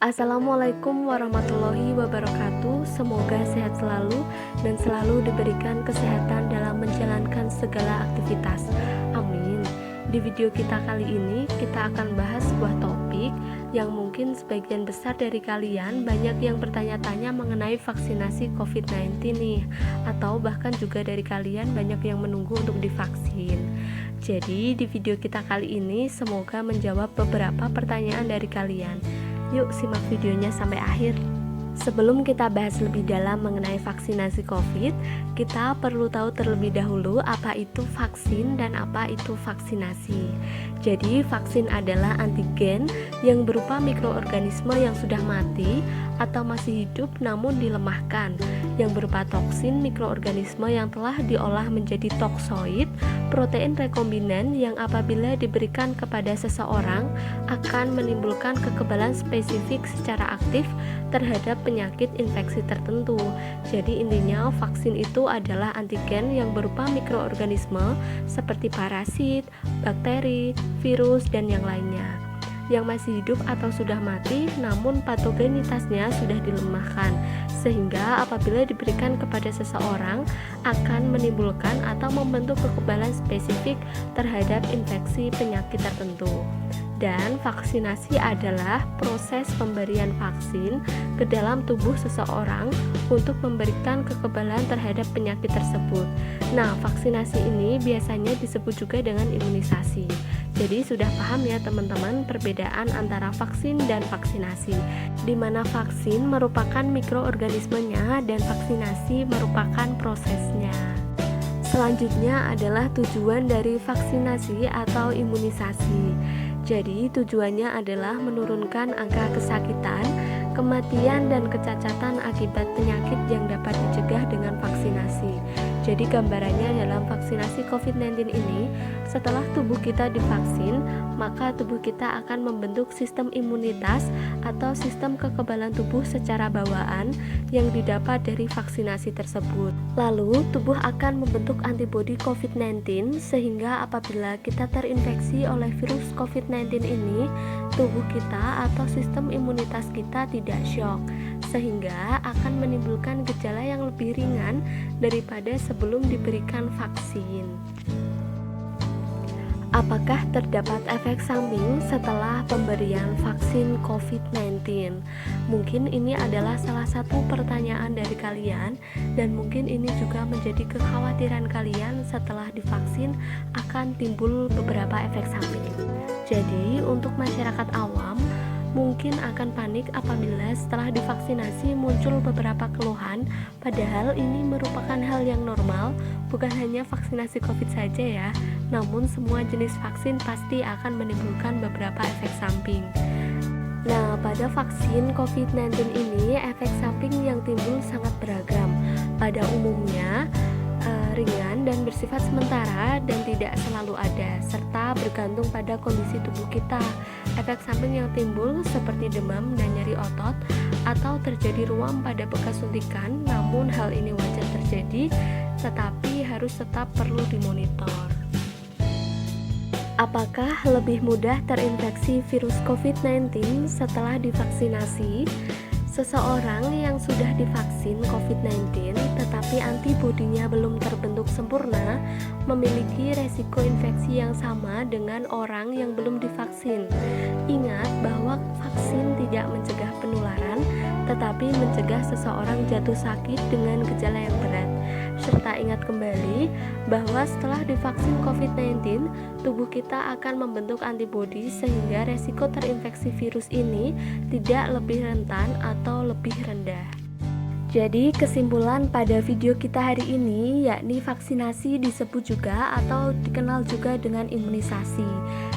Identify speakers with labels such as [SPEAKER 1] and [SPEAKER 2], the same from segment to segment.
[SPEAKER 1] Assalamualaikum warahmatullahi wabarakatuh. Semoga sehat selalu dan selalu diberikan kesehatan dalam menjalankan segala aktivitas. Amin. Di video kita kali ini, kita akan bahas sebuah topik yang mungkin sebagian besar dari kalian banyak yang bertanya-tanya mengenai vaksinasi COVID-19 nih, atau bahkan juga dari kalian banyak yang menunggu untuk divaksin. Jadi, di video kita kali ini semoga menjawab beberapa pertanyaan dari kalian. Yuk simak videonya sampai akhir. Sebelum kita bahas lebih dalam mengenai vaksinasi COVID, kita perlu tahu terlebih dahulu apa itu vaksin dan apa itu vaksinasi. Jadi, vaksin adalah antigen yang berupa mikroorganisme yang sudah mati atau masih hidup namun dilemahkan, yang berupa toksin mikroorganisme yang telah diolah menjadi toksoid, protein rekombinan yang apabila diberikan kepada seseorang akan menimbulkan kekebalan spesifik secara aktif terhadap penyakit infeksi tertentu. Jadi intinya vaksin itu adalah antigen yang berupa mikroorganisme seperti parasit, bakteri, virus, dan yang lainnya yang masih hidup atau sudah mati namun patogenitasnya sudah dilemahkan, sehingga apabila diberikan kepada seseorang akan menimbulkan atau membentuk kekebalan spesifik terhadap infeksi penyakit tertentu. Dan vaksinasi adalah proses pemberian vaksin ke dalam tubuh seseorang untuk memberikan kekebalan terhadap penyakit tersebut. Nah, vaksinasi ini biasanya disebut juga dengan imunisasi. Jadi sudah paham ya teman-teman perbedaan antara vaksin dan vaksinasi, di mana vaksin merupakan mikroorganismenya dan vaksinasi merupakan prosesnya. Selanjutnya adalah tujuan dari vaksinasi atau imunisasi. Jadi tujuannya adalah menurunkan angka kesakitan, kematian, dan kecacatan akibat penyakit yang dapat dicegah dengan vaksinasi. Jadi gambarannya dalam vaksinasi COVID-19 ini, setelah tubuh kita divaksin, maka tubuh kita akan membentuk sistem imunitas atau sistem kekebalan tubuh secara bawaan yang didapat dari vaksinasi tersebut. Lalu, tubuh akan membentuk antibodi COVID-19 sehingga apabila kita terinfeksi oleh virus COVID-19 ini, tubuh kita atau sistem imunitas kita tidak shock, sehingga akan menimbulkan gejala yang lebih ringan daripada sebelum diberikan vaksin. Apakah terdapat efek samping setelah pemberian vaksin COVID-19? Mungkin ini adalah salah satu pertanyaan dari kalian, dan mungkin ini juga menjadi kekhawatiran kalian setelah divaksin akan timbul beberapa efek samping. Jadi, untuk masyarakat awam mungkin akan panik apabila setelah divaksinasi muncul beberapa keluhan, padahal ini merupakan hal yang normal, bukan hanya vaksinasi COVID saja ya, namun semua jenis vaksin pasti akan menimbulkan beberapa efek samping. Nah, pada vaksin COVID-19 ini efek samping yang timbul sangat beragam. Pada umumnya ringan dan bersifat sementara dan tidak selalu ada, serta bergantung pada kondisi tubuh kita. Efek samping yang timbul seperti demam dan nyeri otot atau terjadi ruam pada bekas suntikan, namun hal ini wajar terjadi, tetapi harus tetap perlu dimonitor. Apakah lebih mudah terinfeksi virus COVID-19 setelah divaksinasi? Seseorang yang sudah divaksin COVID-19 tetapi antibodinya belum terbentuk sempurna memiliki resiko infeksi yang sama dengan orang yang belum divaksin. Ingat bahwa vaksin tidak mencegah penularan, tetapi mencegah seseorang jatuh sakit dengan gejala yang berat. Serta ingat kembali bahwa setelah divaksin COVID-19, tubuh kita akan membentuk antibodi sehingga resiko terinfeksi virus ini tidak lebih rentan atau lebih rendah. Jadi kesimpulan pada video kita hari ini yakni vaksinasi disebut juga atau dikenal juga dengan imunisasi,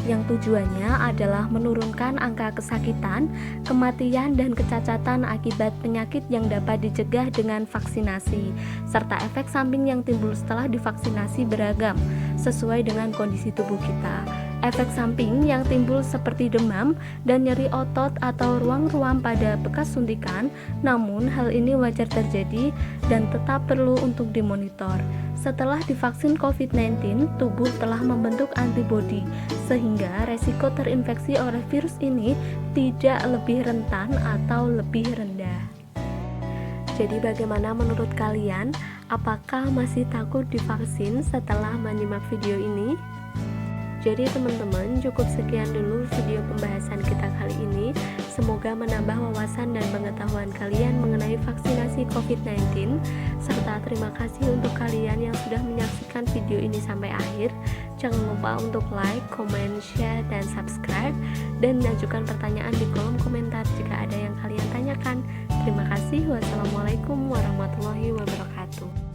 [SPEAKER 1] yang tujuannya adalah menurunkan angka kesakitan, kematian, dan kecacatan akibat penyakit yang dapat dicegah dengan vaksinasi, serta efek samping yang timbul setelah divaksinasi beragam sesuai dengan kondisi tubuh kita. Efek samping yang timbul seperti demam dan nyeri otot atau ruam-ruam pada bekas suntikan, namun hal ini wajar terjadi dan tetap perlu untuk dimonitor. Setelah divaksin COVID-19, tubuh telah membentuk antibodi, sehingga resiko terinfeksi oleh virus ini tidak lebih rentan atau lebih rendah. Jadi bagaimana menurut kalian? Apakah masih takut divaksin setelah menyimak video ini? Jadi teman-teman, cukup sekian dulu video pembahasan kita kali ini. Semoga menambah wawasan dan pengetahuan kalian mengenai vaksinasi COVID-19. Serta terima kasih untuk kalian yang sudah menyaksikan video ini sampai akhir. Jangan lupa untuk like, comment, share, dan subscribe. Dan ajukan pertanyaan di kolom komentar jika ada yang kalian tanyakan. Terima kasih. Wassalamualaikum warahmatullahi wabarakatuh.